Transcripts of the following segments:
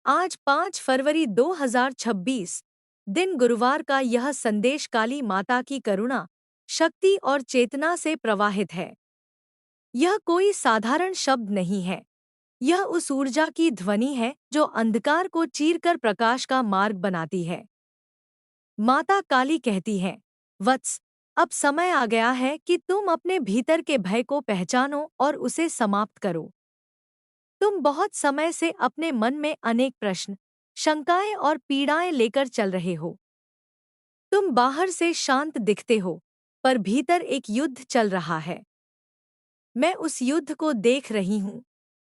आज 5 फरवरी 2026 दिन गुरुवार का यह संदेश काली माता की करुणा, शक्ति और चेतना से प्रवाहित है। यह कोई साधारण शब्द नहीं है। यह उस ऊर्जा की ध्वनि है जो अंधकार को चीरकर प्रकाश का मार्ग बनाती है। माता काली कहती हैं, वत्स, अब समय आ गया है कि तुम अपने भीतर के भय को पहचानो और उसे समाप्त करो। तुम बहुत समय से अपने मन में अनेक प्रश्न, शंकाएं और पीड़ाएं लेकर चल रहे हो। तुम बाहर से शांत दिखते हो, पर भीतर एक युद्ध चल रहा है। मैं उस युद्ध को देख रही हूँ।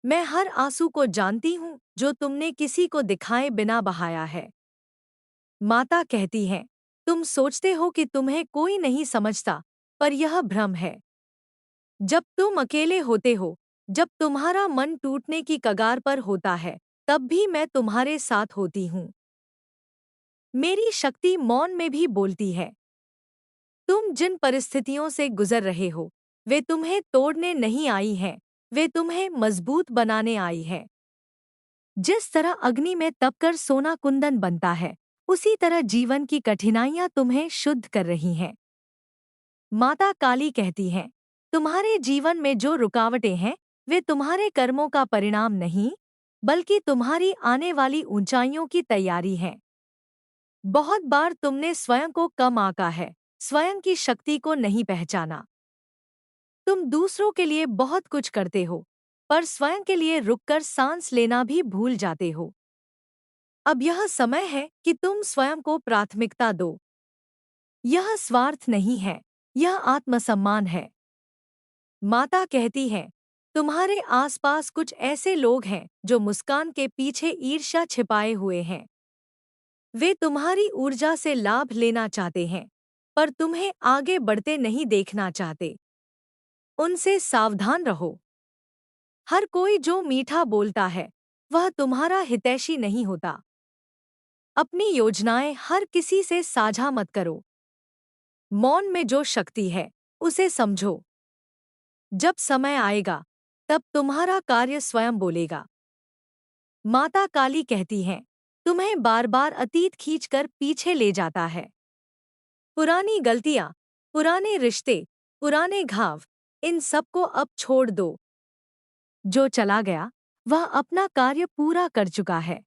मैं हर आंसू को जानती हूँ जो तुमने किसी को दिखाए बिना बहाया है। माता कहती है, तुम सोचते हो कि तुम्हें कोई नहीं समझता, पर यह भ्रम है। जब तुम अकेले होते हो, जब तुम्हारा मन टूटने की कगार पर होता है, तब भी मैं तुम्हारे साथ होती हूँ। मेरी शक्ति मौन में भी बोलती है। तुम जिन परिस्थितियों से गुजर रहे हो, वे तुम्हें तोड़ने नहीं आई हैं, वे तुम्हें मजबूत बनाने आई हैं। जिस तरह अग्नि में तपकर सोना कुंदन बनता है, उसी तरह जीवन की कठिनाइयां तुम्हें शुद्ध कर रही हैं। माता काली कहती हैं, तुम्हारे जीवन में जो रुकावटें हैं, वे तुम्हारे कर्मों का परिणाम नहीं, बल्कि तुम्हारी आने वाली ऊंचाइयों की तैयारी हैं। बहुत बार तुमने स्वयं को कम आंका है, स्वयं की शक्ति को नहीं पहचाना। तुम दूसरों के लिए बहुत कुछ करते हो, पर स्वयं के लिए रुककर सांस लेना भी भूल जाते हो। अब यह समय है कि तुम स्वयं को प्राथमिकता दो। यह स्वार्थ नहीं है, यह आत्मसम्मान है। माता कहती है, तुम्हारे आसपास कुछ ऐसे लोग हैं जो मुस्कान के पीछे ईर्ष्या छिपाए हुए हैं। वे तुम्हारी ऊर्जा से लाभ लेना चाहते हैं, पर तुम्हें आगे बढ़ते नहीं देखना चाहते। उनसे सावधान रहो। हर कोई जो मीठा बोलता है, वह तुम्हारा हितैषी नहीं होता। अपनी योजनाएं हर किसी से साझा मत करो। मौन में जो शक्ति है, उसे समझो। जब समय आएगा, तब तुम्हारा कार्य स्वयं बोलेगा। माता काली कहती हैं, तुम्हें बार बार अतीत खींचकर पीछे ले जाता है। पुरानी गलतियां, पुराने रिश्ते, पुराने घाव, इन सबको अब छोड़ दो। जो चला गया, वह अपना कार्य पूरा कर चुका है।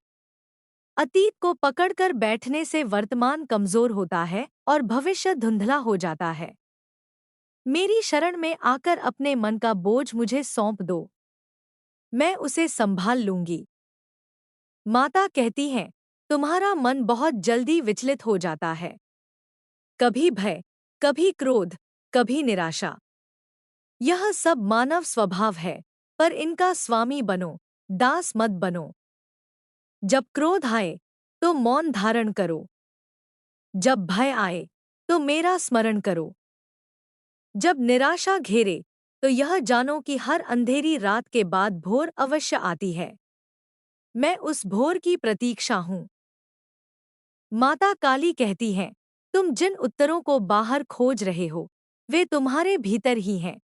अतीत को पकड़कर बैठने से वर्तमान कमजोर होता है और भविष्य धुंधला हो जाता है। मेरी शरण में आकर अपने मन का बोझ मुझे सौंप दो। मैं उसे संभाल लूंगी। माता कहती हैं, तुम्हारा मन बहुत जल्दी विचलित हो जाता है। कभी भय, कभी क्रोध, कभी निराशा। यह सब मानव स्वभाव है, पर इनका स्वामी बनो, दास मत बनो। जब क्रोध आए, तो मौन धारण करो। जब भय आए, तो मेरा स्मरण करो। जब निराशा घेरे, तो यह जानो कि हर अंधेरी रात के बाद भोर अवश्य आती है। मैं उस भोर की प्रतीक्षा हूँ। माता काली कहती हैं, तुम जिन उत्तरों को बाहर खोज रहे हो, वे तुम्हारे भीतर ही हैं।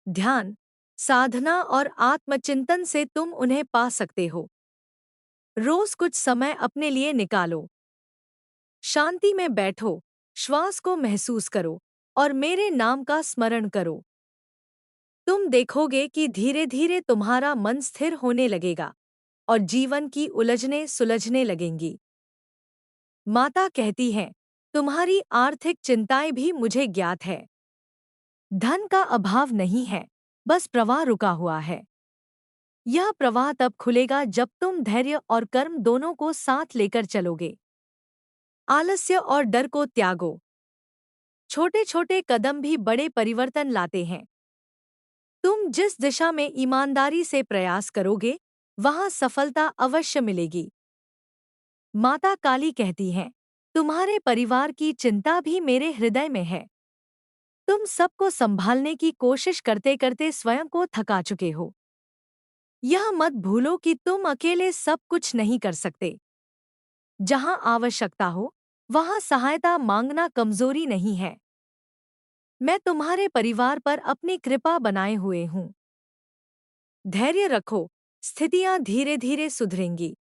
ध्यान, साधना और आत्मचिंतन से तुम उन्हें पा सकते हो। रोज कुछ समय अपने लिए निकालो। शांति में बैठो, श्वास को महसूस करो और मेरे नाम का स्मरण करो। तुम देखोगे कि धीरे धीरे तुम्हारा मन स्थिर होने लगेगा और जीवन की उलझनें सुलझने लगेंगी। माता कहती हैं, तुम्हारी आर्थिक चिंताएं भी मुझे ज्ञात है। धन का अभाव नहीं है, बस प्रवाह रुका हुआ है। यह प्रवाह तब खुलेगा जब तुम धैर्य और कर्म दोनों को साथ लेकर चलोगे। आलस्य और डर को त्यागो। छोटे छोटे कदम भी बड़े परिवर्तन लाते हैं। तुम जिस दिशा में ईमानदारी से प्रयास करोगे, वहां सफलता अवश्य मिलेगी। माता काली कहती हैं, तुम्हारे परिवार की चिंता भी मेरे हृदय में है। तुम सबको संभालने की कोशिश करते करते स्वयं को थका चुके हो। यह मत भूलो कि तुम अकेले सब कुछ नहीं कर सकते। जहां आवश्यकता हो, वहां सहायता मांगना कमजोरी नहीं है। मैं तुम्हारे परिवार पर अपनी कृपा बनाए हुए हूँ। धैर्य रखो, स्थितियां धीरे धीरे सुधरेंगी।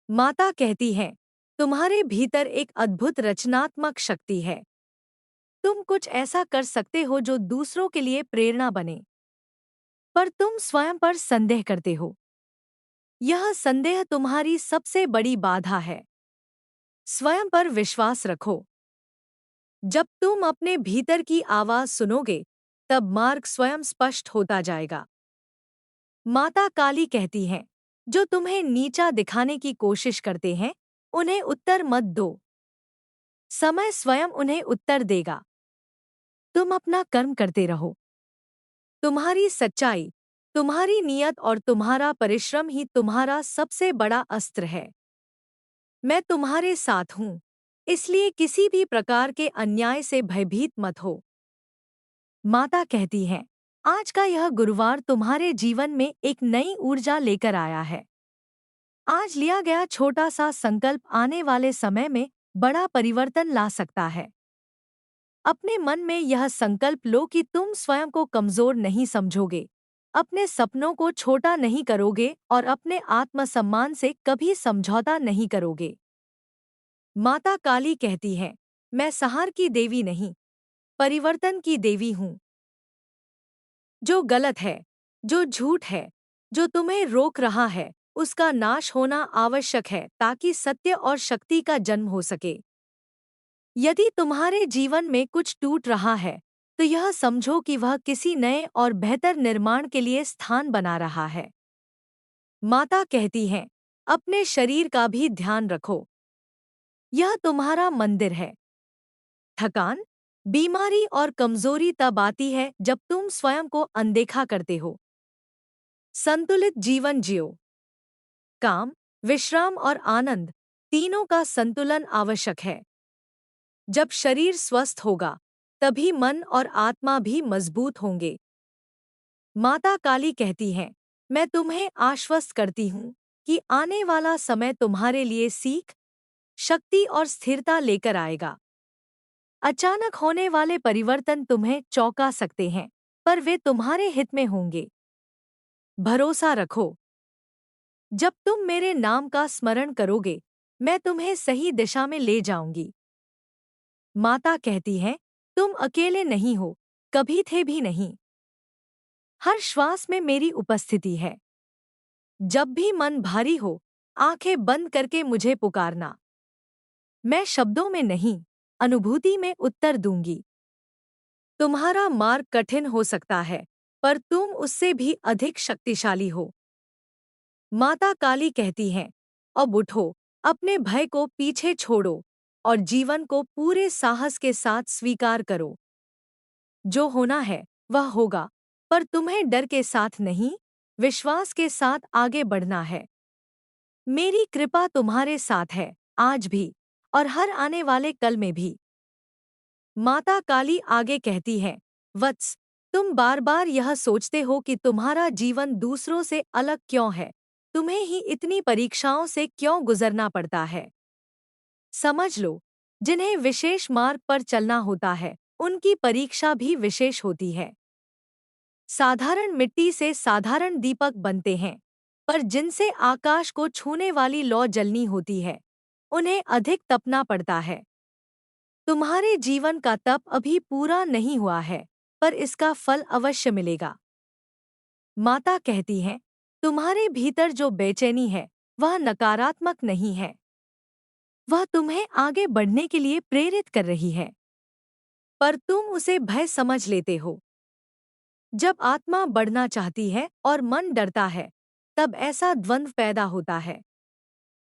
माता कहती है, तुम्हारे भीतर एक अद्भुत रचनात्मक शक्ति है। तुम कुछ ऐसा कर सकते हो जो दूसरों के लिए प्रेरणा बने, पर तुम स्वयं पर संदेह करते हो। यह संदेह तुम्हारी सबसे बड़ी बाधा है। स्वयं पर विश्वास रखो। जब तुम अपने भीतर की आवाज सुनोगे, तब मार्ग स्वयं स्पष्ट होता जाएगा। माता काली कहती हैं, जो तुम्हें नीचा दिखाने की कोशिश करते हैं, उन्हें उत्तर मत दो। समय स्वयं उन्हें उत्तर देगा। तुम अपना कर्म करते रहो। तुम्हारी सच्चाई, तुम्हारी नियत और तुम्हारा परिश्रम ही तुम्हारा सबसे बड़ा अस्त्र है। मैं तुम्हारे साथ हूँ, इसलिए किसी भी प्रकार के अन्याय से भयभीत मत हो। माता कहती हैं, आज का यह गुरुवार तुम्हारे जीवन में एक नई ऊर्जा लेकर आया है। आज लिया गया छोटा सा संकल्प आने वाले समय में बड़ा परिवर्तन ला सकता है। अपने मन में यह संकल्प लो कि तुम स्वयं को कमजोर नहीं समझोगे, अपने सपनों को छोटा नहीं करोगे और अपने आत्मसम्मान से कभी समझौता नहीं करोगे। माता काली कहती है, मैं संहार की देवी नहीं, परिवर्तन की देवी हूँ। जो गलत है, जो झूठ है, जो तुम्हें रोक रहा है, उसका नाश होना आवश्यक है ताकि सत्य और शक्ति का जन्म हो सके। यदि तुम्हारे जीवन में कुछ टूट रहा है, तो यह समझो कि वह किसी नए और बेहतर निर्माण के लिए स्थान बना रहा है। माता कहती हैं, अपने शरीर का भी ध्यान रखो। यह तुम्हारा मंदिर है। थकान, बीमारी और कमजोरी तब आती है जब तुम स्वयं को अनदेखा करते हो। संतुलित जीवन जियो। काम, विश्राम और आनंद, तीनों का संतुलन आवश्यक है। जब शरीर स्वस्थ होगा, तभी मन और आत्मा भी मजबूत होंगे। माता काली कहती हैं, मैं तुम्हें आश्वस्त करती हूँ कि आने वाला समय तुम्हारे लिए सीख, शक्ति और स्थिरता लेकर आएगा। अचानक होने वाले परिवर्तन तुम्हें चौंका सकते हैं, पर वे तुम्हारे हित में होंगे। भरोसा रखो। जब तुम मेरे नाम का स्मरण करोगे, मैं तुम्हें सही दिशा में ले जाऊंगी। माता कहती है, तुम अकेले नहीं हो, कभी थे भी नहीं। हर श्वास में मेरी उपस्थिति है। जब भी मन भारी हो, आंखें बंद करके मुझे पुकारना। मैं शब्दों में नहीं, अनुभूति में उत्तर दूंगी। तुम्हारा मार्ग कठिन हो सकता है, पर तुम उससे भी अधिक शक्तिशाली हो। माता काली कहती हैं, अब उठो, अपने भय को पीछे छोड़ो और जीवन को पूरे साहस के साथ स्वीकार करो। जो होना है, वह होगा, पर तुम्हें डर के साथ नहीं, विश्वास के साथ आगे बढ़ना है। मेरी कृपा तुम्हारे साथ है, आज भी और हर आने वाले कल में भी। माता काली आगे कहती है, वत्स, तुम बार बार यह सोचते हो कि तुम्हारा जीवन दूसरों से अलग क्यों है, तुम्हें ही इतनी परीक्षाओं से क्यों गुजरना पड़ता है। समझ लो, जिन्हें विशेष मार्ग पर चलना होता है, उनकी परीक्षा भी विशेष होती है। साधारण मिट्टी से साधारण दीपक बनते हैं, पर जिनसे आकाश को छूने वाली लौ जलनी होती है, उन्हें अधिक तपना पड़ता है। तुम्हारे जीवन का तप अभी पूरा नहीं हुआ है, पर इसका फल अवश्य मिलेगा। माता कहती हैं, तुम्हारे भीतर जो बेचैनी है, वह नकारात्मक नहीं है। वह तुम्हें आगे बढ़ने के लिए प्रेरित कर रही है, पर तुम उसे भय समझ लेते हो। जब आत्मा बढ़ना चाहती है और मन डरता है, तब ऐसा द्वंद्व पैदा होता है।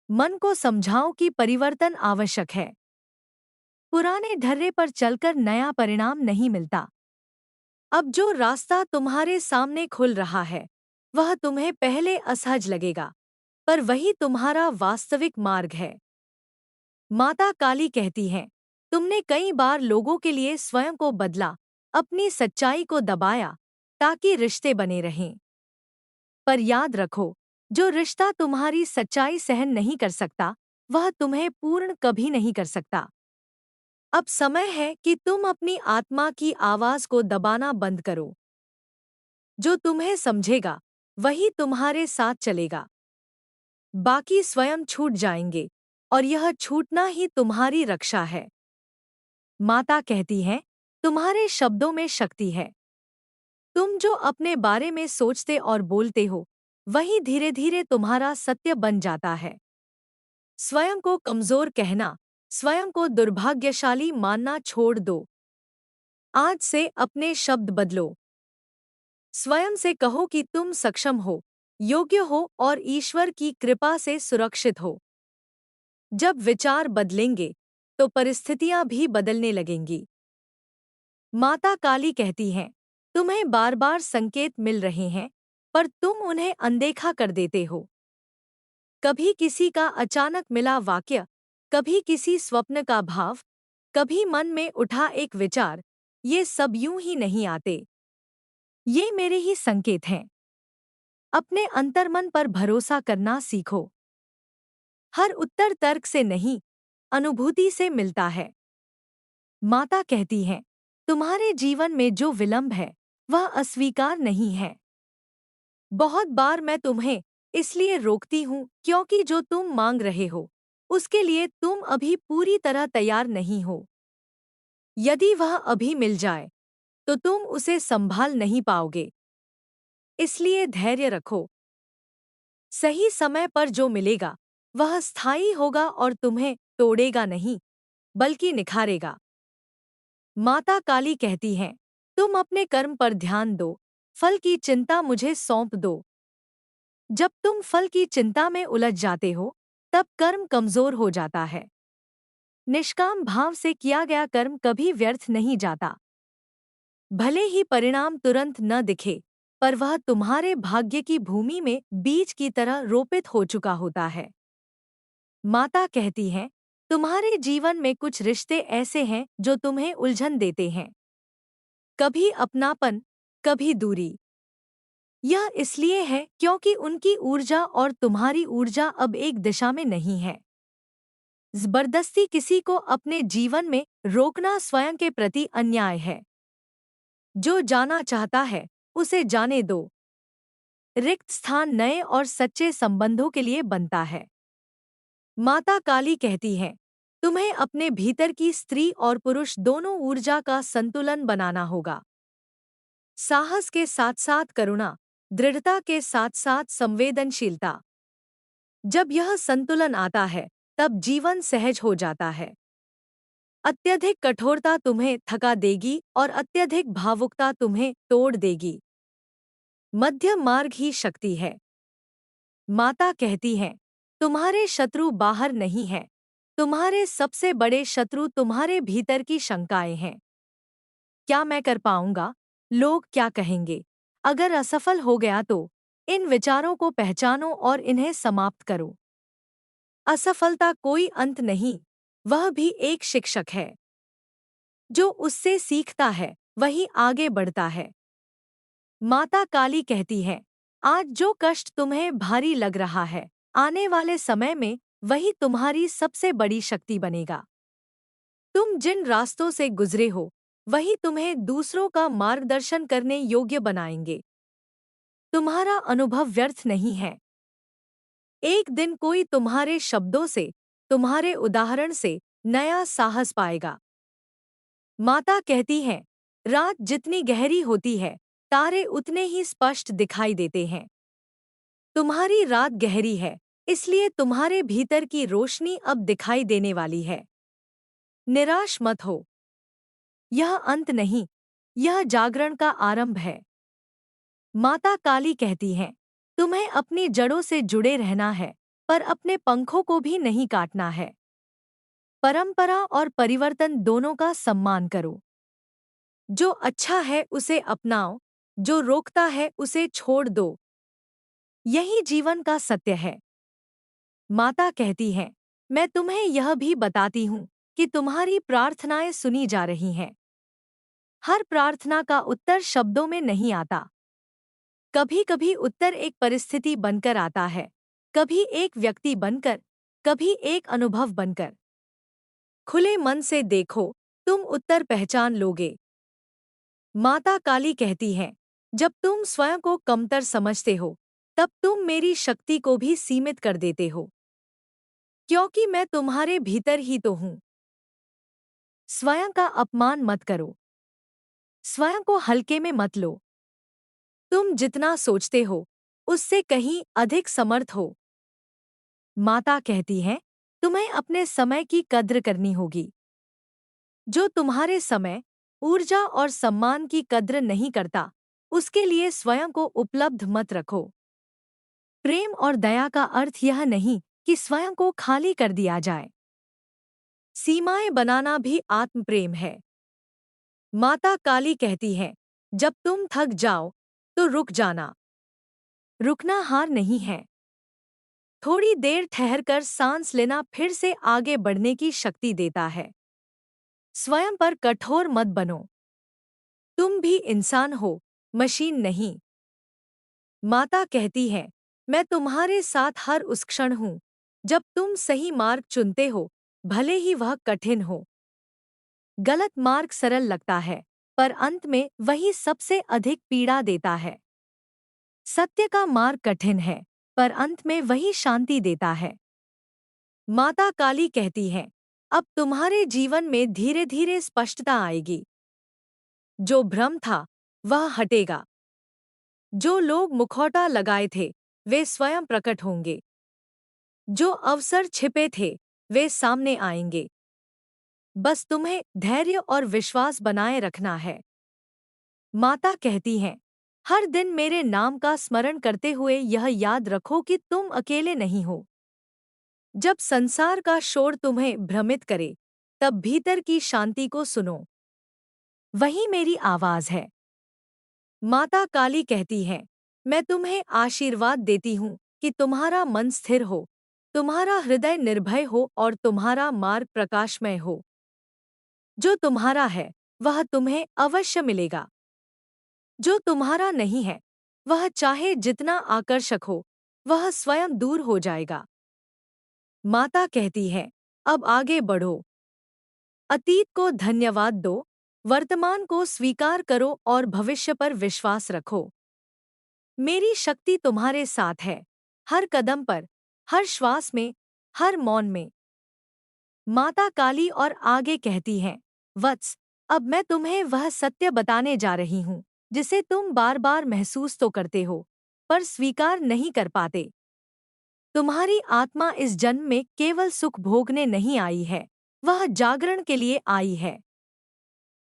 मन को समझाओ कि परिवर्तन आवश्यक है। पुराने ढर्रे पर चलकर नया परिणाम नहीं मिलता। अब जो रास्ता तुम्हारे सामने खुल रहा है, वह तुम्हें पहले असहज लगेगा, पर वही तुम्हारा वास्तविक मार्ग है। माता काली कहती हैं, तुमने कई बार लोगों के लिए स्वयं को बदला, अपनी सच्चाई को दबाया, ताकि रिश्ते बने रहें। पर याद रखो, जो रिश्ता तुम्हारी सच्चाई सहन नहीं कर सकता, वह तुम्हें पूर्ण कभी नहीं कर सकता। अब समय है कि तुम अपनी आत्मा की आवाज को दबाना बंद करो। जो तुम्हें समझेगा, वही तुम्हारे साथ चलेगा। बाकी स्वयं छूट जाएंगे, और यह छूटना ही तुम्हारी रक्षा है। माता कहती है, तुम्हारे शब्दों में शक्ति है। तुम जो अपने बारे में सोचते और बोलते हो, वही धीरे धीरे तुम्हारा सत्य बन जाता है। स्वयं को कमजोर कहना, स्वयं को दुर्भाग्यशाली मानना छोड़ दो। आज से अपने शब्द बदलो। स्वयं से कहो कि तुम सक्षम हो, योग्य हो और ईश्वर की कृपा से सुरक्षित हो। जब विचार बदलेंगे, तो परिस्थितियां भी बदलने लगेंगी। माता काली कहती हैं, तुम्हें बार बार संकेत मिल रहे हैं, पर तुम उन्हें अनदेखा कर देते हो। कभी किसी का अचानक मिला वाक्य, कभी किसी स्वप्न का भाव, कभी मन में उठा एक विचार, ये सब यूं ही नहीं आते। ये मेरे ही संकेत हैं। अपने अंतर्मन पर भरोसा करना सीखो। हर उत्तर तर्क से नहीं, अनुभूति से मिलता है। माता कहती हैं, तुम्हारे जीवन में जो विलंब है, वह अस्वीकार नहीं है। बहुत बार मैं तुम्हें इसलिए रोकती हूँ क्योंकि जो तुम मांग रहे हो, उसके लिए तुम अभी पूरी तरह तैयार नहीं हो। यदि वह अभी मिल जाए, तो तुम उसे संभाल नहीं पाओगे। इसलिए धैर्य रखो। सही समय पर जो मिलेगा, वह स्थायी होगा और तुम्हें तोड़ेगा नहीं, बल्कि निखारेगा। माता काली कहती हैं, तुम अपने कर्म पर ध्यान दो, फल की चिंता मुझे सौंप दो। जब तुम फल की चिंता में उलझ जाते हो, तब कर्म कमजोर हो जाता है। निष्काम भाव से किया गया कर्म कभी व्यर्थ नहीं जाता। भले ही परिणाम तुरंत न दिखे, पर वह तुम्हारे भाग्य की भूमि में बीज की तरह रोपित हो चुका होता है। माता कहती हैं, तुम्हारे जीवन में कुछ रिश्ते ऐसे हैं जो तुम्हें उलझन देते हैं। कभी अपनापन, कभी दूरी। यह इसलिए है क्योंकि उनकी ऊर्जा और तुम्हारी ऊर्जा अब एक दिशा में नहीं है। जबरदस्ती किसी को अपने जीवन में रोकना स्वयं के प्रति अन्याय है। जो जाना चाहता है, उसे जाने दो। रिक्त स्थान नए और सच्चे संबंधों के लिए बनता है। माता काली कहती है, तुम्हें अपने भीतर की स्त्री और पुरुष दोनों ऊर्जा का संतुलन बनाना होगा। साहस के साथ साथ करुणा, दृढ़ता के साथ साथ संवेदनशीलता। जब यह संतुलन आता है, तब जीवन सहज हो जाता है। अत्यधिक कठोरता तुम्हें थका देगी और अत्यधिक भावुकता तुम्हें तोड़ देगी। मध्यम मार्ग ही शक्ति है। माता कहती हैं, तुम्हारे शत्रु बाहर नहीं हैं, तुम्हारे सबसे बड़े शत्रु तुम्हारे भीतर की शंकाएं हैं। क्या मैं कर पाऊंगा? लोग क्या कहेंगे? अगर असफल हो गया तो इन विचारों को पहचानो और इन्हें समाप्त करो। असफलता कोई अंत नहीं, वह भी एक शिक्षक है। जो उससे सीखता है, वही आगे बढ़ता है। माता काली कहती है, आज जो कष्ट तुम्हें भारी लग रहा है, आने वाले समय में वही तुम्हारी सबसे बड़ी शक्ति बनेगा। तुम जिन रास्तों से गुजरे हो, वही तुम्हें दूसरों का मार्गदर्शन करने योग्य बनाएंगे। तुम्हारा अनुभव व्यर्थ नहीं है। एक दिन कोई तुम्हारे शब्दों से, तुम्हारे उदाहरण से नया साहस पाएगा। माता कहती है, रात जितनी गहरी होती है, तारे उतने ही स्पष्ट दिखाई देते हैं। तुम्हारी रात गहरी है, इसलिए तुम्हारे भीतर की रोशनी अब दिखाई देने वाली है। निराश मत हो। यह अंत नहीं, यह जागरण का आरंभ है। माता काली कहती हैं, तुम्हें अपनी जड़ों से जुड़े रहना है, पर अपने पंखों को भी नहीं काटना है। परंपरा और परिवर्तन दोनों का सम्मान करो। जो अच्छा है उसे अपनाओ, जो रोकता है उसे छोड़ दो। यही जीवन का सत्य है। माता कहती हैं, मैं तुम्हें यह भी बताती हूँ कि तुम्हारी प्रार्थनाएं सुनी जा रही हैं। हर प्रार्थना का उत्तर शब्दों में नहीं आता। कभी कभी उत्तर एक परिस्थिति बनकर आता है, कभी एक व्यक्ति बनकर, कभी एक अनुभव बनकर। खुले मन से देखो, तुम उत्तर पहचान लोगे। माता काली कहती हैं, जब तुम स्वयं को कमतर समझते हो, तब तुम मेरी शक्ति को भी सीमित कर देते हो, क्योंकि मैं तुम्हारे भीतर ही तो हूं। स्वयं का अपमान मत करो। स्वयं को हल्के में मत लो। तुम जितना सोचते हो उससे कहीं अधिक समर्थ हो। माता कहती है, तुम्हें अपने समय की कद्र करनी होगी। जो तुम्हारे समय, ऊर्जा और सम्मान की कद्र नहीं करता, उसके लिए स्वयं को उपलब्ध मत रखो। प्रेम और दया का अर्थ यह नहीं कि स्वयं को खाली कर दिया जाए। सीमाएं बनाना भी आत्मप्रेम है। माता काली कहती है, जब तुम थक जाओ तो रुक जाना। रुकना हार नहीं है। थोड़ी देर ठहरकर सांस लेना फिर से आगे बढ़ने की शक्ति देता है। स्वयं पर कठोर मत बनो। तुम भी इंसान हो, मशीन नहीं। माता कहती है, मैं तुम्हारे साथ हर उस क्षण हूं जब तुम सही मार्ग चुनते हो, भले ही वह कठिन हो। गलत मार्ग सरल लगता है, पर अंत में वही सबसे अधिक पीड़ा देता है। सत्य का मार्ग कठिन है, पर अंत में वही शांति देता है। माता काली कहती है, अब तुम्हारे जीवन में धीरे धीरे स्पष्टता आएगी। जो भ्रम था वह हटेगा। जो लोग मुखौटा लगाए थे वे स्वयं प्रकट होंगे। जो अवसर छिपे थे वे सामने आएंगे। बस तुम्हें धैर्य और विश्वास बनाए रखना है। माता कहती हैं, हर दिन मेरे नाम का स्मरण करते हुए यह याद रखो कि तुम अकेले नहीं हो। जब संसार का शोर तुम्हें भ्रमित करे, तब भीतर की शांति को सुनो। वही मेरी आवाज है। माता काली कहती है, मैं तुम्हें आशीर्वाद देती हूँ कि तुम्हारा मन स्थिर हो, तुम्हारा हृदय निर्भय हो और तुम्हारा मार्ग प्रकाशमय हो। जो तुम्हारा है वह तुम्हें अवश्य मिलेगा। जो तुम्हारा नहीं है, वह चाहे जितना आकर्षक हो, वह स्वयं दूर हो जाएगा। माता कहती है, अब आगे बढ़ो। अतीत को धन्यवाद दो, वर्तमान को स्वीकार करो और भविष्य पर विश्वास रखो। मेरी शक्ति तुम्हारे साथ है, हर कदम पर, हर श्वास में, हर मौन में। माता काली और आगे कहती हैं, वत्स, अब मैं तुम्हें वह सत्य बताने जा रही हूँ जिसे तुम बार बार महसूस तो करते हो, पर स्वीकार नहीं कर पाते। तुम्हारी आत्मा इस जन्म में केवल सुख भोगने नहीं आई है, वह जागरण के लिए आई है।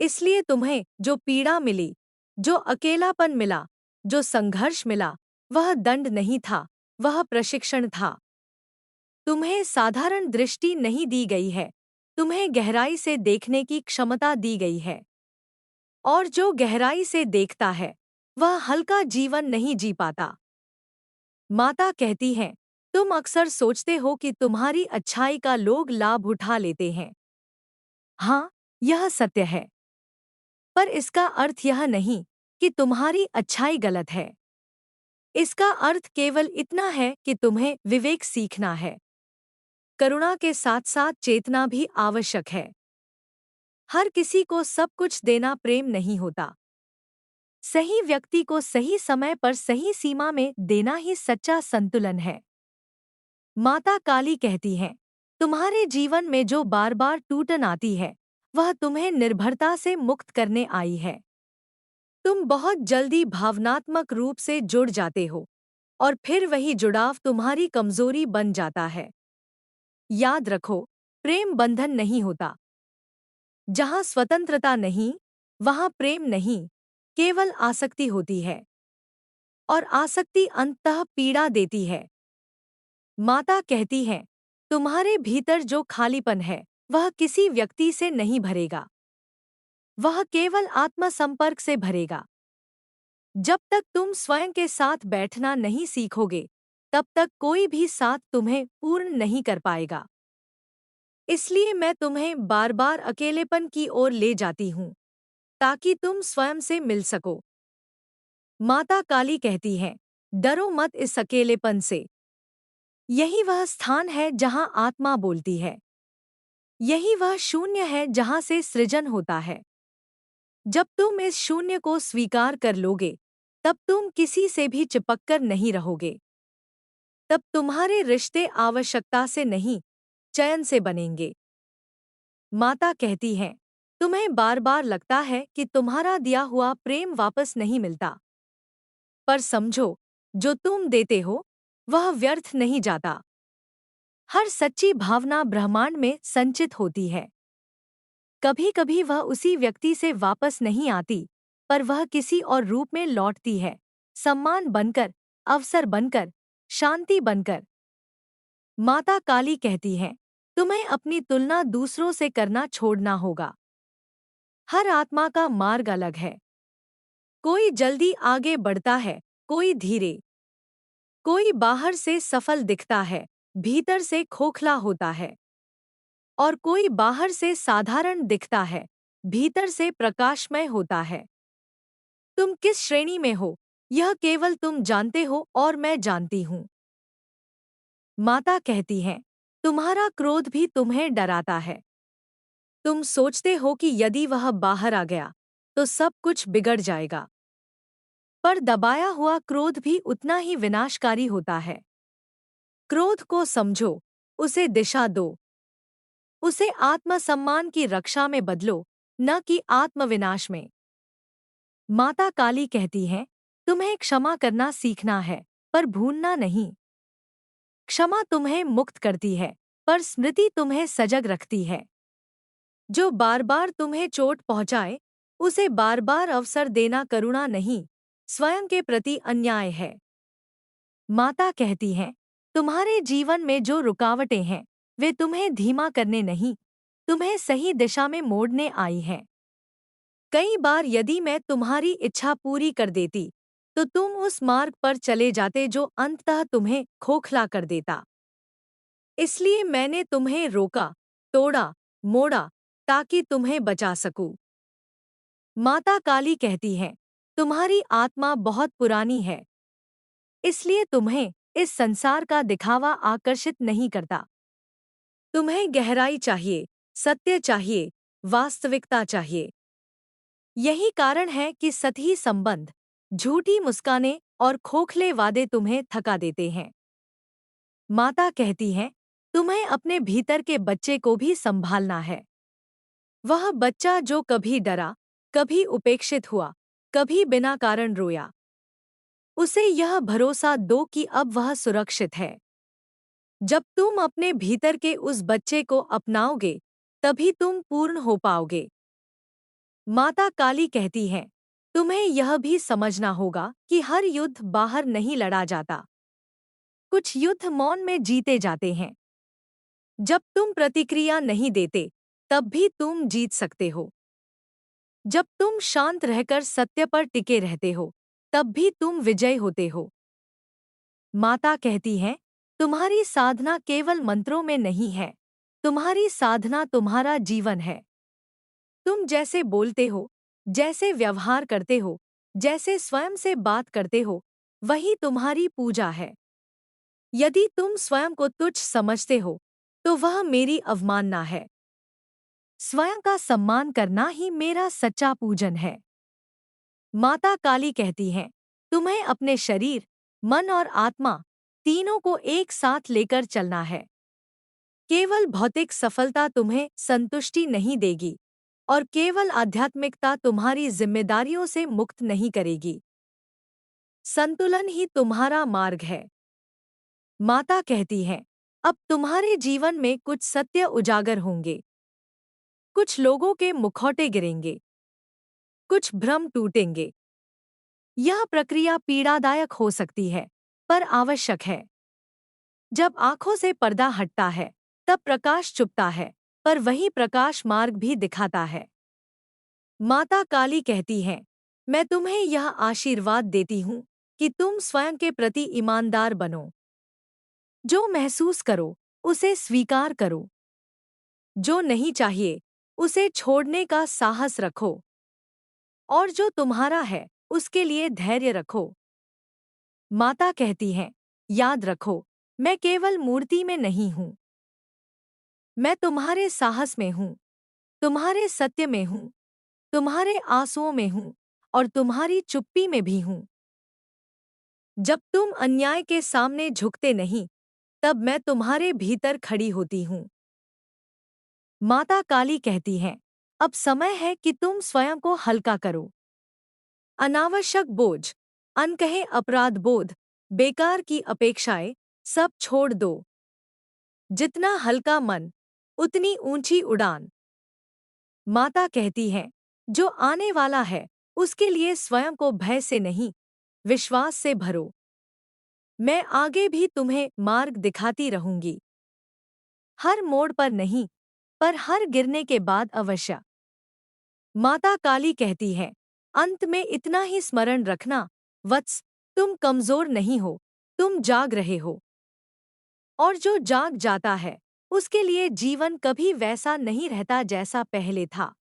इसलिए तुम्हें जो पीड़ा मिली, जो अकेलापन मिला, जो संघर्ष मिला, वह दंड नहीं था, वह प्रशिक्षण था। तुम्हें साधारण दृष्टि नहीं दी गई है, तुम्हें गहराई से देखने की क्षमता दी गई है। और जो गहराई से देखता है, वह हल्का जीवन नहीं जी पाता। माता कहती है, तुम अक्सर सोचते हो कि तुम्हारी अच्छाई का लोग लाभ उठा लेते हैं। हाँ, यह सत्य है। पर इसका अर्थ यह नहीं कि तुम्हारी अच्छाई गलत है। इसका अर्थ केवल इतना है कि तुम्हें विवेक सीखना है। करुणा के साथ साथ चेतना भी आवश्यक है। हर किसी को सब कुछ देना प्रेम नहीं होता। सही व्यक्ति को सही समय पर सही सीमा में देना ही सच्चा संतुलन है। माता काली कहती हैं, तुम्हारे जीवन में जो बार बार टूटन आती है, वह तुम्हें निर्भरता से मुक्त करने आई है। तुम बहुत जल्दी भावनात्मक रूप से जुड़ जाते हो और फिर वही जुड़ाव तुम्हारी कमजोरी बन जाता है। याद रखो, प्रेम बंधन नहीं होता। जहाँ स्वतंत्रता नहीं, वहाँ प्रेम नहीं, केवल आसक्ति होती है। और आसक्ति अंततः पीड़ा देती है। माता कहती है, तुम्हारे भीतर जो खालीपन है, वह किसी व्यक्ति से नहीं भरेगा। वह केवल आत्मसंपर्क से भरेगा। जब तक तुम स्वयं के साथ बैठना नहीं सीखोगे, तब तक कोई भी साथ तुम्हें पूर्ण नहीं कर पाएगा। इसलिए मैं तुम्हें बार बार अकेलेपन की ओर ले जाती हूँ, ताकि तुम स्वयं से मिल सको। माता काली कहती है, डरो मत इस अकेलेपन से। यही वह स्थान है जहाँ आत्मा बोलती है। यही वह शून्य है जहाँ से सृजन होता है। जब तुम इस शून्य को स्वीकार कर लोगे, तब तुम किसी से भी चिपककर नहीं रहोगे। तब तुम्हारे रिश्ते आवश्यकता से नहीं, चयन से बनेंगे। माता कहती हैं, तुम्हें बार बार लगता है कि तुम्हारा दिया हुआ प्रेम वापस नहीं मिलता। पर समझो, जो तुम देते हो, वह व्यर्थ नहीं जाता। हर सच्ची भावना ब्रह्मांड में संचित होती है। कभी कभी वह उसी व्यक्ति से वापस नहीं आती, पर वह किसी और रूप में लौटती है, सम्मान बनकर, अवसर बनकर, शांति बनकर। माता काली कहती हैं, तुम्हें अपनी तुलना दूसरों से करना छोड़ना होगा। हर आत्मा का मार्ग अलग है। कोई जल्दी आगे बढ़ता है, कोई धीरे। कोई बाहर से सफल दिखता है, भीतर से खोखला होता है। और कोई बाहर से साधारण दिखता है, भीतर से प्रकाशमय होता है। तुम किस श्रेणी में हो, यह केवल तुम जानते हो और मैं जानती हूँ। माता कहती हैं, तुम्हारा क्रोध भी तुम्हें डराता है। तुम सोचते हो कि यदि वह बाहर आ गया, तो सब कुछ बिगड़ जाएगा। पर दबाया हुआ क्रोध भी उतना ही विनाशकारी होता है। क्रोध को समझो, उसे दिशा दो। उसे आत्मसम्मान की रक्षा में बदलो, न कि आत्मविनाश में। माता काली कहती हैं, तुम्हें क्षमा करना सीखना है, पर भूलना नहीं। क्षमा तुम्हें मुक्त करती है, पर स्मृति तुम्हें सजग रखती है। जो बार बार तुम्हें चोट पहुंचाए, उसे बार बार अवसर देना करुणा नहीं, स्वयं के प्रति अन्याय है। माता कहती हैं, तुम्हारे जीवन में जो रुकावटें हैं, वे तुम्हें धीमा करने नहीं, तुम्हें सही दिशा में मोड़ने आई हैं। कई बार यदि मैं तुम्हारी इच्छा पूरी कर देती, तो तुम उस मार्ग पर चले जाते जो अंततः तुम्हें खोखला कर देता। इसलिए मैंने तुम्हें रोका, तोड़ा, मोड़ा, ताकि तुम्हें बचा सकूं। माता काली कहती हैं, तुम्हारी आत्मा बहुत पुरानी है, इसलिए तुम्हें इस संसार का दिखावा आकर्षित नहीं करता। तुम्हें गहराई चाहिए, सत्य चाहिए, वास्तविकता चाहिए। यही कारण है कि सतही संबंध, झूठी मुस्कानें और खोखले वादे तुम्हें थका देते हैं। माता कहती हैं, तुम्हें अपने भीतर के बच्चे को भी संभालना है। वह बच्चा जो कभी डरा, कभी उपेक्षित हुआ, कभी बिना कारण रोया। उसे यह भरोसा दो कि अब वह सुरक्षित है। जब तुम अपने भीतर के उस बच्चे को अपनाओगे, तभी तुम पूर्ण हो पाओगे। माता काली कहती हैं, तुम्हें यह भी समझना होगा कि हर युद्ध बाहर नहीं लड़ा जाता। कुछ युद्ध मौन में जीते जाते हैं। जब तुम प्रतिक्रिया नहीं देते, तब भी तुम जीत सकते हो। जब तुम शांत रहकर सत्य पर टिके रहते हो, तब भी तुम विजय होते हो। माता कहती हैं, तुम्हारी साधना केवल मंत्रों में नहीं है, तुम्हारी साधना तुम्हारा जीवन है। तुम जैसे बोलते हो, जैसे व्यवहार करते हो, जैसे स्वयं से बात करते हो, वही तुम्हारी पूजा है। यदि तुम स्वयं को तुच्छ समझते हो, तो वह मेरी अवमानना है। स्वयं का सम्मान करना ही मेरा सच्चा पूजन है। माता काली कहती हैं, तुम्हें अपने शरीर, मन और आत्मा तीनों को एक साथ लेकर चलना है। केवल भौतिक सफलता तुम्हें संतुष्टि नहीं देगी, और केवल आध्यात्मिकता तुम्हारी जिम्मेदारियों से मुक्त नहीं करेगी। संतुलन ही तुम्हारा मार्ग है। माता कहती है, अब तुम्हारे जीवन में कुछ सत्य उजागर होंगे। कुछ लोगों के मुखौटे गिरेंगे, कुछ भ्रम टूटेंगे। यह प्रक्रिया पीड़ादायक हो सकती है, पर आवश्यक है। जब आंखों से पर्दा हटता है, तब प्रकाश चुपता है, पर वही प्रकाश मार्ग भी दिखाता है। माता काली कहती हैं, मैं तुम्हें यह आशीर्वाद देती हूँ कि तुम स्वयं के प्रति ईमानदार बनो। जो महसूस करो, उसे स्वीकार करो। जो नहीं चाहिए, उसे छोड़ने का साहस रखो। और जो तुम्हारा है, उसके लिए धैर्य रखो। माता कहती हैं, याद रखो, मैं केवल मूर्ति में नहीं हूँ। मैं तुम्हारे साहस में हूँ, तुम्हारे सत्य में हूँ, तुम्हारे आंसुओं में हूँ, और तुम्हारी चुप्पी में भी हूँ। जब तुम अन्याय के सामने झुकते नहीं, तब मैं तुम्हारे भीतर खड़ी होती हूँ। माता काली कहती हैं, अब समय है कि तुम स्वयं को हल्का करो। अनावश्यक बोझ, अनकहे अपराध बोध, बेकार की अपेक्षाएं सब छोड़ दो। जितना हल्का मन, उतनी ऊंची उड़ान। माता कहती हैं, जो आने वाला है उसके लिए स्वयं को भय से नहीं, विश्वास से भरो। मैं आगे भी तुम्हें मार्ग दिखाती रहूंगी। हर मोड़ पर नहीं, पर हर गिरने के बाद अवश्य। माता काली कहती है, अंत में इतना ही स्मरण रखना, वत्स, तुम कमजोर नहीं हो, तुम जाग रहे हो। और जो जाग जाता है, उसके लिए जीवन कभी वैसा नहीं रहता जैसा पहले था।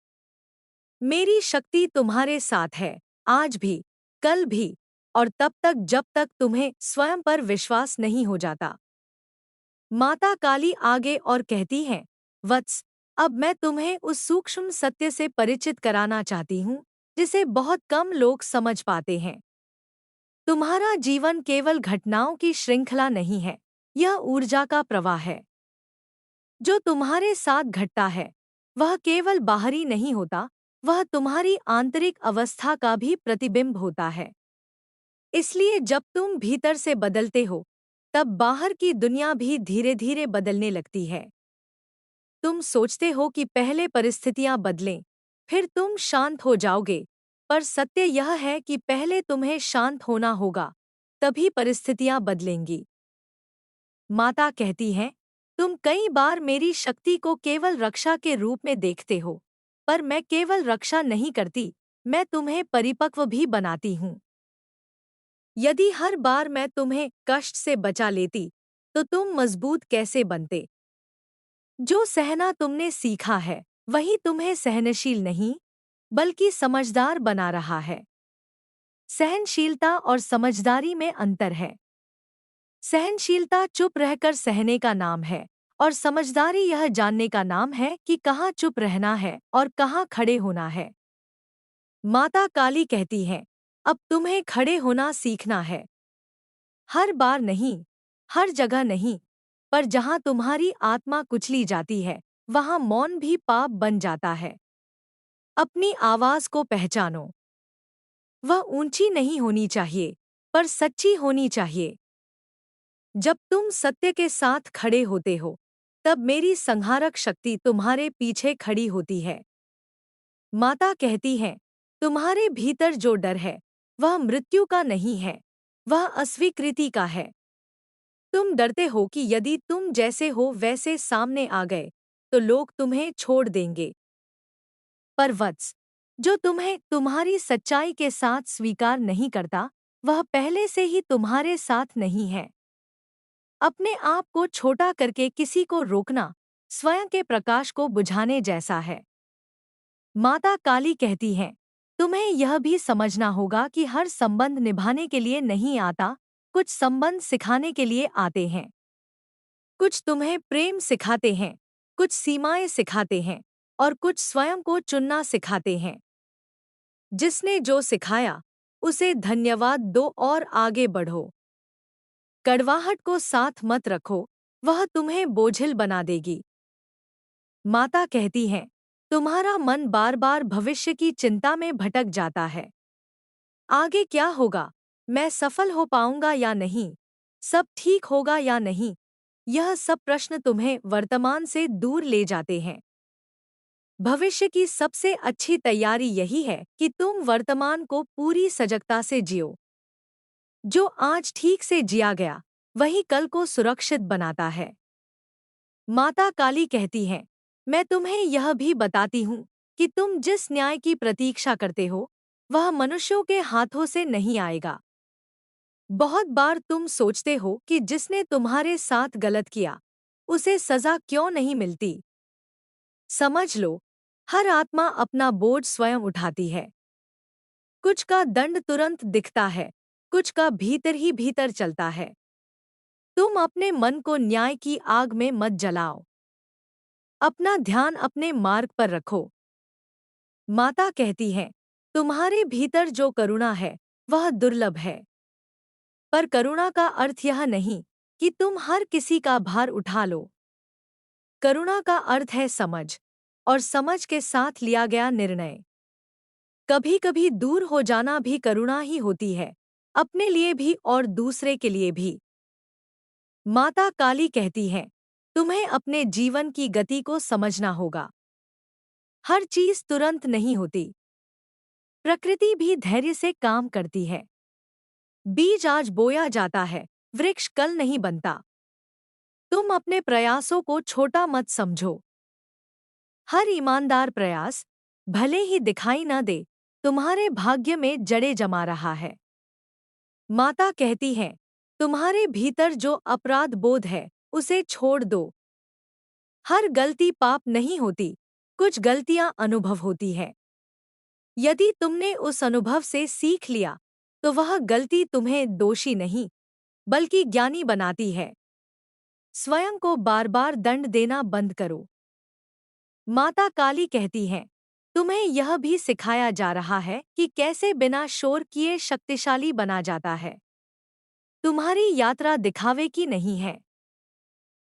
मेरी शक्ति तुम्हारे साथ है, आज भी, कल भी, और तब तक जब तक तुम्हें स्वयं पर विश्वास नहीं हो जाता। माता काली आगे और कहती हैं, वत्स, अब मैं तुम्हें उस सूक्ष्म सत्य से परिचित कराना चाहती हूँ, जिसे बहुत कम लोग समझ पाते हैं। तुम्हारा जीवन केवल घटनाओं की श्रृंखला नहीं है, यह ऊर्जा का प्रवाह है। जो तुम्हारे साथ घटता है, वह केवल बाहरी नहीं होता, वह तुम्हारी आंतरिक अवस्था का भी प्रतिबिंब होता है। इसलिए जब तुम भीतर से बदलते हो, तब बाहर की दुनिया भी धीरे धीरे बदलने लगती है। तुम सोचते हो कि पहले परिस्थितियां बदलें, फिर तुम शांत हो जाओगे, पर सत्य यह है कि पहले तुम्हें शांत होना होगा, तभी परिस्थितियां बदलेंगी। माता कहती हैं, तुम कई बार मेरी शक्ति को केवल रक्षा के रूप में देखते हो, पर मैं केवल रक्षा नहीं करती, मैं तुम्हें परिपक्व भी बनाती हूँ। यदि हर बार मैं तुम्हें कष्ट से बचा लेती, तो तुम मजबूत कैसे बनते? जो सहना तुमने सीखा है, वही तुम्हें सहनशील नहीं, बल्कि समझदार बना रहा है। सहनशीलता और समझदारी में अंतर है। सहनशीलता चुप रहकर सहने का नाम है, और समझदारी यह जानने का नाम है कि कहाँ चुप रहना है और कहाँ खड़े होना है। माता काली कहती है, अब तुम्हें खड़े होना सीखना है। हर बार नहीं, हर जगह नहीं, पर जहाँ तुम्हारी आत्मा कुचली जाती है, वहाँ मौन भी पाप बन जाता है। अपनी आवाज को पहचानो। वह ऊंची नहीं होनी चाहिए, पर सच्ची होनी चाहिए। जब तुम सत्य के साथ खड़े होते हो, तब मेरी संहारक शक्ति तुम्हारे पीछे खड़ी होती है। माता कहती है, तुम्हारे भीतर जो डर है, वह मृत्यु का नहीं है, वह अस्वीकृति का है। तुम डरते हो कि यदि तुम जैसे हो वैसे सामने आ गए, तो लोग तुम्हें छोड़ देंगे। पर वत्स, जो तुम्हें तुम्हारी सच्चाई के साथ स्वीकार नहीं करता, वह पहले से ही तुम्हारे साथ नहीं है। अपने आप को छोटा करके किसी को रोकना, स्वयं के प्रकाश को बुझाने जैसा है। माता काली कहती हैं, तुम्हें यह भी समझना होगा कि हर संबंध निभाने के लिए नहीं आता, कुछ संबंध सिखाने के लिए आते हैं। कुछ तुम्हें प्रेम सिखाते हैं, कुछ सीमाएं सिखाते हैं, और कुछ स्वयं को चुनना सिखाते हैं। जिसने जो सिखाया, उसे धन्यवाद दो और आगे बढ़ो। कड़वाहट को साथ मत रखो, वह तुम्हें बोझिल बना देगी। माता कहती हैं, तुम्हारा मन बार बार भविष्य की चिंता में भटक जाता है। आगे क्या होगा? मैं सफल हो पाऊंगा या नहीं? सब ठीक होगा या नहीं? यह सब प्रश्न तुम्हें वर्तमान से दूर ले जाते हैं। भविष्य की सबसे अच्छी तैयारी यही है कि तुम वर्तमान को पूरी सजगता से जियो। जो आज ठीक से जिया गया, वही कल को सुरक्षित बनाता है। माता काली कहती हैं, मैं तुम्हें यह भी बताती हूँ कि तुम जिस न्याय की प्रतीक्षा करते हो, वह मनुष्यों के हाथों से नहीं आएगा। बहुत बार तुम सोचते हो कि जिसने तुम्हारे साथ गलत किया, उसे सजा क्यों नहीं मिलती? समझ लो, हर आत्मा अपना बोझ स्वयं उठाती है। कुछ का दंड तुरंत दिखता है, कुछ का भीतर ही भीतर चलता है। तुम अपने मन को न्याय की आग में मत जलाओ। अपना ध्यान अपने मार्ग पर रखो। माता कहती है, तुम्हारे भीतर जो करुणा है, वह दुर्लभ है। पर करुणा का अर्थ यह नहीं कि तुम हर किसी का भार उठा लो। करुणा का अर्थ है समझ, और समझ के साथ लिया गया निर्णय। कभी कभी दूर हो जाना भी करुणा ही होती है, अपने लिए भी और दूसरे के लिए भी। माता काली कहती हैं, तुम्हें अपने जीवन की गति को समझना होगा। हर चीज तुरंत नहीं होती। प्रकृति भी धैर्य से काम करती है। बीज आज बोया जाता है, वृक्ष कल नहीं बनता। तुम अपने प्रयासों को छोटा मत समझो। हर ईमानदार प्रयास, भले ही दिखाई न दे, तुम्हारे भाग्य में जड़ें जमा रहा है। माता कहती हैं, तुम्हारे भीतर जो अपराध बोध है, उसे छोड़ दो। हर गलती पाप नहीं होती, कुछ गलतियां अनुभव होती है। यदि तुमने उस अनुभव से सीख लिया, तो वह गलती तुम्हें दोषी नहीं, बल्कि ज्ञानी बनाती है। स्वयं को बार बार दंड देना बंद करो। माता काली कहती हैं, तुम्हें यह भी सिखाया जा रहा है कि कैसे बिना शोर किए शक्तिशाली बना जाता है। तुम्हारी यात्रा दिखावे की नहीं है,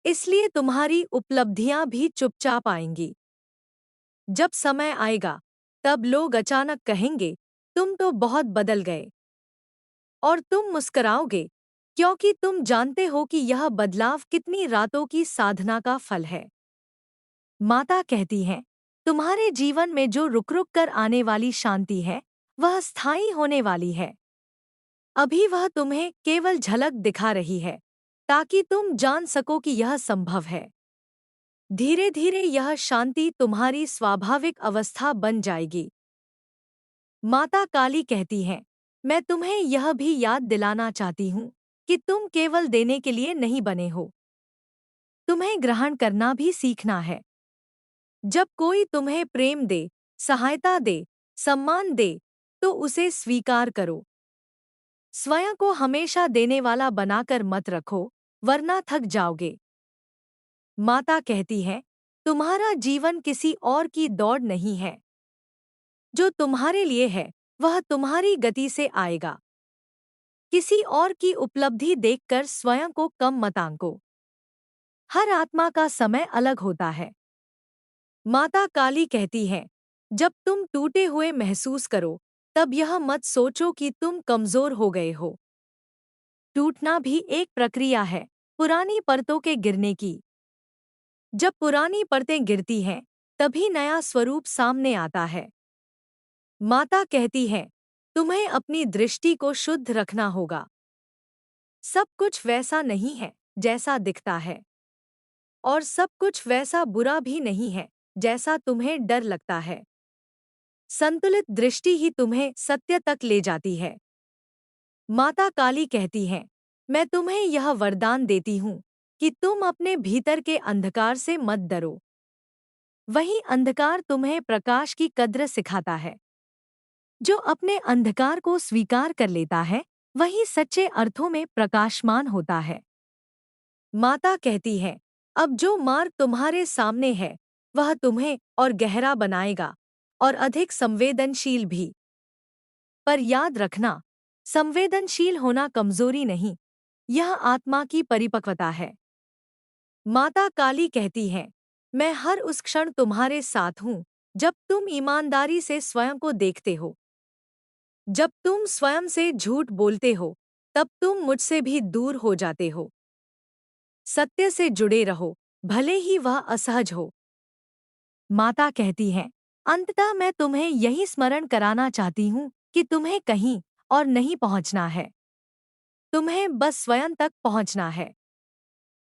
इसलिए तुम्हारी उपलब्धियां भी चुपचाप आएंगी। जब समय आएगा, तब लोग अचानक कहेंगे, तुम तो बहुत बदल गए। और तुम मुस्कुराओगे, क्योंकि तुम जानते हो कि यह बदलाव कितनी रातों की साधना का फल है। माता कहती हैं, तुम्हारे जीवन में जो रुक रुक कर आने वाली शांति है, वह स्थायी होने वाली है। अभी वह तुम्हें केवल झलक दिखा रही है, ताकि तुम जान सको कि यह संभव है। धीरे धीरे यह शांति तुम्हारी स्वाभाविक अवस्था बन जाएगी। माता काली कहती हैं, मैं तुम्हें यह भी याद दिलाना चाहती हूँ कि तुम केवल देने के लिए नहीं बने हो। तुम्हें ग्रहण करना भी सीखना है। जब कोई तुम्हें प्रेम दे, सहायता दे, सम्मान दे, तो उसे स्वीकार करो। स्वयं को हमेशा देने वाला बनाकर मत रखो, वरना थक जाओगे। माता कहती है, तुम्हारा जीवन किसी और की दौड़ नहीं है। जो तुम्हारे लिए है, वह तुम्हारी गति से आएगा। किसी और की उपलब्धि देखकर स्वयं को कम मत आंको। हर आत्मा का समय अलग होता है। माता काली कहती है, जब तुम टूटे हुए महसूस करो, तब यह मत सोचो कि तुम कमजोर हो गए हो। टूटना भी एक प्रक्रिया है, पुरानी परतों के गिरने की। जब पुरानी परतें गिरती हैं, तभी नया स्वरूप सामने आता है। माता कहती है, तुम्हें अपनी दृष्टि को शुद्ध रखना होगा। सब कुछ वैसा नहीं है जैसा दिखता है, और सब कुछ वैसा बुरा भी नहीं है जैसा तुम्हें डर लगता है। संतुलित दृष्टि ही तुम्हें सत्य तक ले जाती है। माता काली कहती हैं, मैं तुम्हें यह वरदान देती हूँ कि तुम अपने भीतर के अंधकार से मत डरो। वही अंधकार तुम्हें प्रकाश की कद्र सिखाता है। जो अपने अंधकार को स्वीकार कर लेता है, वही सच्चे अर्थों में प्रकाशमान होता है। माता कहती है, अब जो मार्ग तुम्हारे सामने है, वह तुम्हें और गहरा बनाएगा, और अधिक संवेदनशील भी। पर याद रखना, संवेदनशील होना कमजोरी नहीं, यह आत्मा की परिपक्वता है। माता काली कहती है, मैं हर उस क्षण तुम्हारे साथ हूँ, जब तुम ईमानदारी से स्वयं को देखते हो। जब तुम स्वयं से झूठ बोलते हो, तब तुम मुझसे भी दूर हो जाते हो। सत्य से जुड़े रहो, भले ही वह असहज हो। माता कहती है, अंततः मैं तुम्हें यही स्मरण कराना चाहती हूँ कि तुम्हें कहीं और नहीं पहुँचना है। तुम्हें बस स्वयं तक पहुँचना है।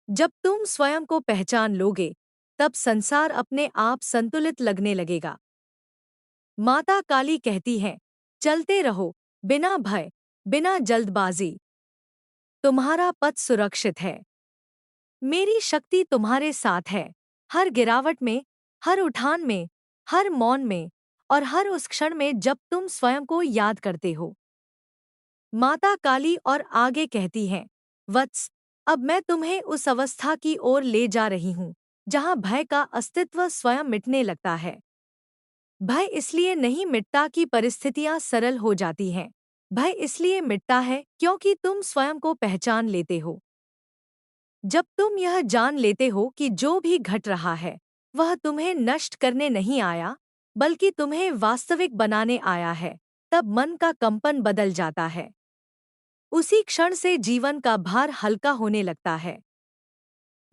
जब तुम स्वयं को पहचान लोगे, तब संसार अपने आप संतुलित लगने लगेगा। माता काली कहती है, चलते रहो, बिना भय, बिना जल्दबाजी। तुम्हारा पथ सुरक्षित है। मेरी शक्ति तुम्हारे साथ है, हर गिरावट में, हर उठान में, हर मौन में, और हर उस क्षण में जब तुम स्वयं को याद करते हो। माता काली और आगे कहती हैं, वत्स, अब मैं तुम्हें उस अवस्था की ओर ले जा रही हूँ, जहाँ भय का अस्तित्व स्वयं मिटने लगता है। भय इसलिए नहीं मिटता कि परिस्थितियाँ सरल हो जाती हैं, भय इसलिए मिटता है क्योंकि तुम स्वयं को पहचान लेते हो। जब तुम यह जान लेते हो कि जो भी घट रहा है वह तुम्हें नष्ट करने नहीं आया, बल्कि तुम्हें वास्तविक बनाने आया है, तब मन का कंपन बदल जाता है। उसी क्षण से जीवन का भार हल्का होने लगता है।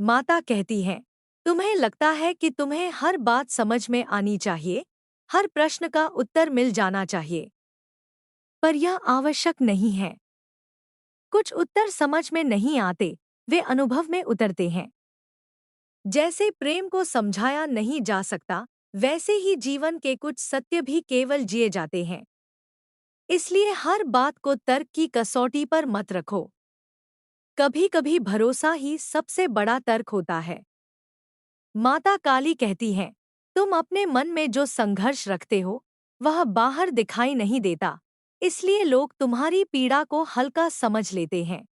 माता कहती हैं, तुम्हें लगता है कि तुम्हें हर बात समझ में आनी चाहिए, हर प्रश्न का उत्तर मिल जाना चाहिए। पर यह आवश्यक नहीं है। कुछ उत्तर समझ में नहीं आते, वे अनुभव में उतरते हैं। जैसे प्रेम को समझाया नहीं जा सकता, वैसे ही जीवन के कुछ सत्य भी केवल जिए जाते हैं। इसलिए हर बात को तर्क की कसौटी पर मत रखो। कभी कभी भरोसा ही सबसे बड़ा तर्क होता है। माता काली कहती हैं, तुम अपने मन में जो संघर्ष रखते हो वह बाहर दिखाई नहीं देता, इसलिए लोग तुम्हारी पीड़ा को हल्का समझ लेते हैं।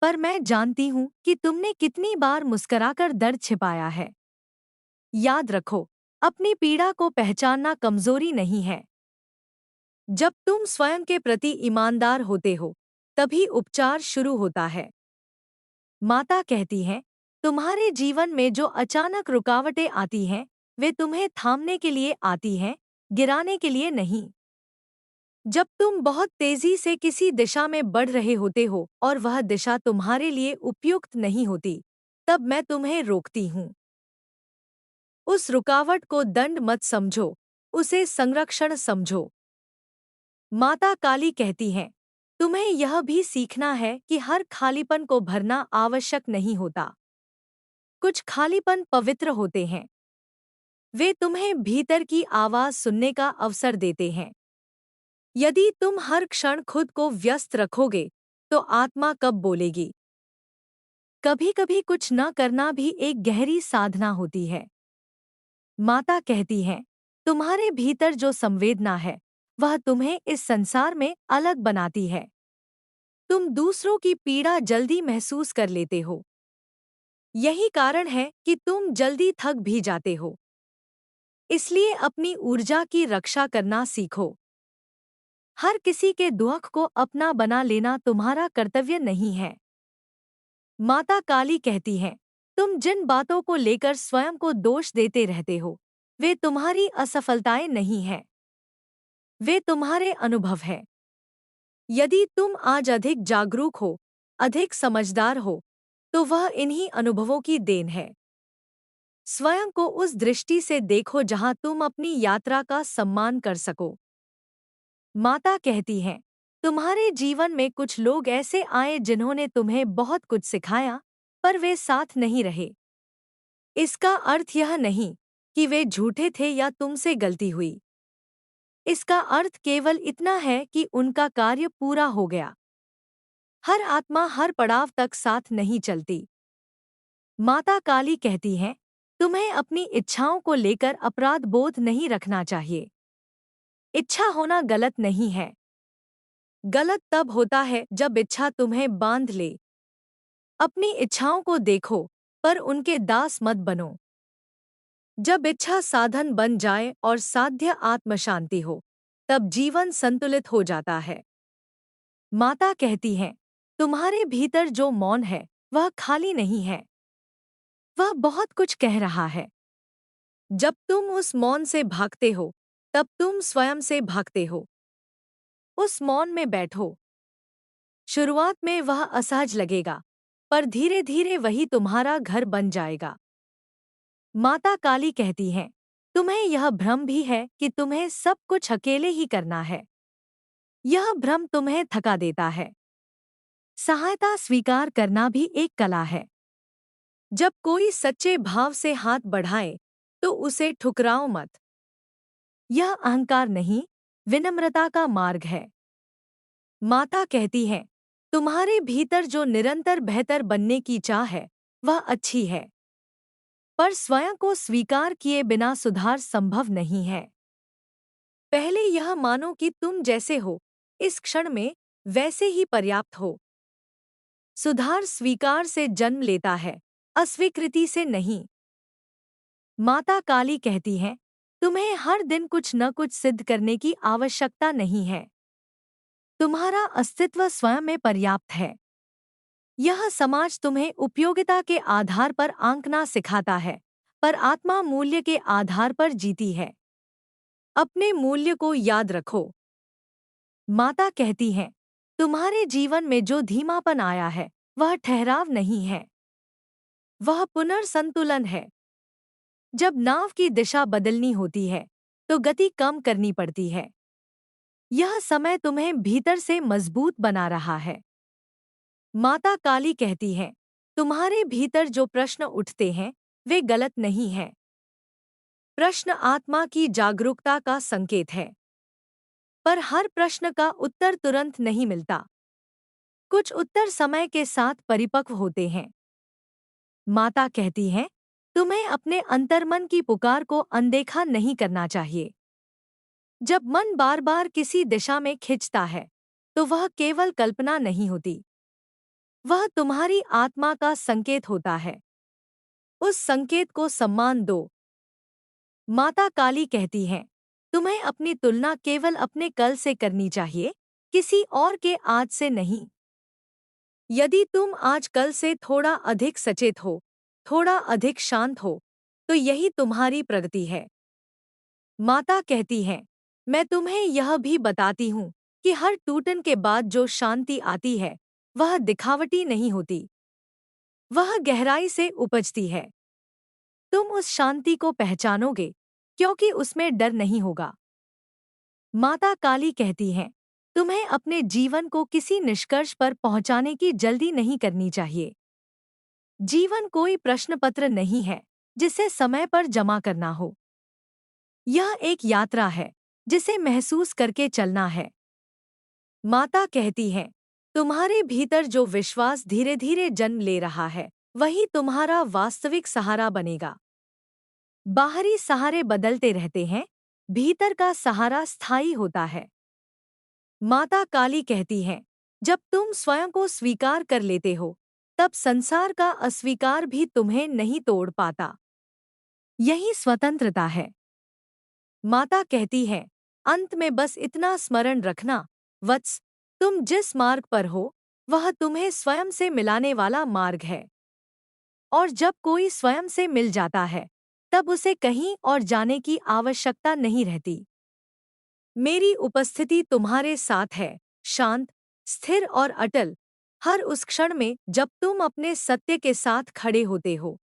पर मैं जानती हूँ कि तुमने कितनी बार मुस्कुराकर दर्द छिपाया है। याद रखो, अपनी पीड़ा को पहचानना कमजोरी नहीं है। जब तुम स्वयं के प्रति ईमानदार होते हो, तभी उपचार शुरू होता है। माता कहती हैं, तुम्हारे जीवन में जो अचानक रुकावटें आती हैं, वे तुम्हें थामने के लिए आती हैं, गिराने के लिए नहीं। जब तुम बहुत तेजी से किसी दिशा में बढ़ रहे होते हो और वह दिशा तुम्हारे लिए उपयुक्त नहीं होती, तब मैं तुम्हें रोकती हूँ। उस रुकावट को दंड मत समझो, उसे संरक्षण समझो। माता काली कहती हैं, तुम्हें यह भी सीखना है कि हर खालीपन को भरना आवश्यक नहीं होता। कुछ खालीपन पवित्र होते हैं। वे तुम्हें भीतर की आवाज सुनने का अवसर देते हैं। यदि तुम हर क्षण खुद को व्यस्त रखोगे, तो आत्मा कब बोलेगी? कभी-कभी कुछ न करना भी एक गहरी साधना होती है। माता कहती हैं, तुम्हारे भीतर जो संवेदना है, वह तुम्हें इस संसार में अलग बनाती है। तुम दूसरों की पीड़ा जल्दी महसूस कर लेते हो। यही कारण है कि तुम जल्दी थक भी जाते हो। इसलिए अपनी ऊर्जा की रक्षा करना सीखो। हर किसी के दुख को अपना बना लेना तुम्हारा कर्तव्य नहीं है। माता काली कहती हैं, तुम जिन बातों को लेकर स्वयं को दोष देते रहते हो, वे तुम्हारी असफलताएं नहीं हैं। वे तुम्हारे अनुभव हैं। यदि तुम आज अधिक जागरूक हो, अधिक समझदार हो, तो वह इन्हीं अनुभवों की देन है। स्वयं को उस दृष्टि से देखो जहां तुम अपनी यात्रा का सम्मान कर सको। माता कहती हैं, तुम्हारे जीवन में कुछ लोग ऐसे आए जिन्होंने तुम्हें बहुत कुछ सिखाया, पर वे साथ नहीं रहे। इसका अर्थ यह नहीं कि वे झूठे थे या तुमसे गलती हुई। इसका अर्थ केवल इतना है कि उनका कार्य पूरा हो गया। हर आत्मा हर पड़ाव तक साथ नहीं चलती। माता काली कहती हैं, तुम्हें अपनी इच्छाओं को लेकर अपराध बोध नहीं रखना चाहिए। इच्छा होना गलत नहीं है। गलत तब होता है जब इच्छा तुम्हें बांध ले। अपनी इच्छाओं को देखो, पर उनके दास मत बनो। जब इच्छा साधन बन जाए और साध्य आत्म शांति हो, तब जीवन संतुलित हो जाता है। माता कहती हैं, तुम्हारे भीतर जो मौन है, वह खाली नहीं है। वह बहुत कुछ कह रहा है। जब तुम उस मौन से भागते हो, तब तुम स्वयं से भागते हो। उस मौन में बैठो। शुरुआत में वह असहज लगेगा, पर धीरे धीरे वही तुम्हारा घर बन जाएगा। माता काली कहती हैं, तुम्हें यह भ्रम भी है कि तुम्हें सब कुछ अकेले ही करना है। यह भ्रम तुम्हें थका देता है। सहायता स्वीकार करना भी एक कला है। जब कोई सच्चे भाव से हाथ बढ़ाए, तो उसे ठुकराओ मत। यह अहंकार नहीं, विनम्रता का मार्ग है। माता कहती है, तुम्हारे भीतर जो निरंतर बेहतर बनने की चाह है, वह अच्छी है। पर स्वयं को स्वीकार किए बिना सुधार संभव नहीं है। पहले यह मानो कि तुम जैसे हो, इस क्षण में, वैसे ही पर्याप्त हो। सुधार स्वीकार से जन्म लेता है, अस्वीकृति से नहीं। माता काली कहती हैं, तुम्हें हर दिन कुछ न कुछ सिद्ध करने की आवश्यकता नहीं है। तुम्हारा अस्तित्व स्वयं में पर्याप्त है। यह समाज तुम्हें उपयोगिता के आधार पर आंकना सिखाता है, पर आत्मा मूल्य के आधार पर जीती है। अपने मूल्य को याद रखो। माता कहती हैं, तुम्हारे जीवन में जो धीमापन आया है, वह ठहराव नहीं है, वह पुनर्संतुलन है। जब नाव की दिशा बदलनी होती है, तो गति कम करनी पड़ती है। यह समय तुम्हें भीतर से मजबूत बना रहा है। माता काली कहती हैं, तुम्हारे भीतर जो प्रश्न उठते हैं, वे गलत नहीं हैं। प्रश्न आत्मा की जागरूकता का संकेत है। पर हर प्रश्न का उत्तर तुरंत नहीं मिलता। कुछ उत्तर समय के साथ परिपक्व होते हैं। माता कहती हैं, तुम्हें अपने अंतर्मन की पुकार को अनदेखा नहीं करना चाहिए। जब मन बार बार किसी दिशा में खिंचता है, तो वह केवल कल्पना नहीं होती, वह तुम्हारी आत्मा का संकेत होता है। उस संकेत को सम्मान दो। माता काली कहती हैं, तुम्हें अपनी तुलना केवल अपने कल से करनी चाहिए, किसी और के आज से नहीं। यदि तुम आज कल से थोड़ा अधिक सचेत हो, थोड़ा अधिक शांत हो, तो यही तुम्हारी प्रगति है। माता कहती हैं, मैं तुम्हें यह भी बताती हूँ कि हर टूटन के बाद जो शांति आती है, वह दिखावटी नहीं होती, वह गहराई से उपजती है। तुम उस शांति को पहचानोगे, क्योंकि उसमें डर नहीं होगा। माता काली कहती हैं, तुम्हें अपने जीवन को किसी निष्कर्ष पर पहुंचाने की जल्दी नहीं करनी चाहिए। जीवन कोई प्रश्नपत्र नहीं है, जिसे समय पर जमा करना हो। यह एक यात्रा है, जिसे महसूस करके चलना है। माता कहती हैं, तुम्हारे भीतर जो विश्वास धीरे धीरे जन्म ले रहा है, वही तुम्हारा वास्तविक सहारा बनेगा। बाहरी सहारे बदलते रहते हैं, भीतर का सहारा स्थायी होता है। माता काली कहती हैं, जब तुम स्वयं को स्वीकार कर लेते हो, तब संसार का अस्वीकार भी तुम्हें नहीं तोड़ पाता। यही स्वतंत्रता है। माता कहती है, अंत में बस इतना स्मरण रखना, वत्स, तुम जिस मार्ग पर हो, वह तुम्हें स्वयं से मिलाने वाला मार्ग है। और जब कोई स्वयं से मिल जाता है, तब उसे कहीं और जाने की आवश्यकता नहीं रहती। मेरी उपस्थिति तुम्हारे साथ है, शांत, स्थिर और अटल, हर उस क्षण में जब तुम अपने सत्य के साथ खड़े होते हो।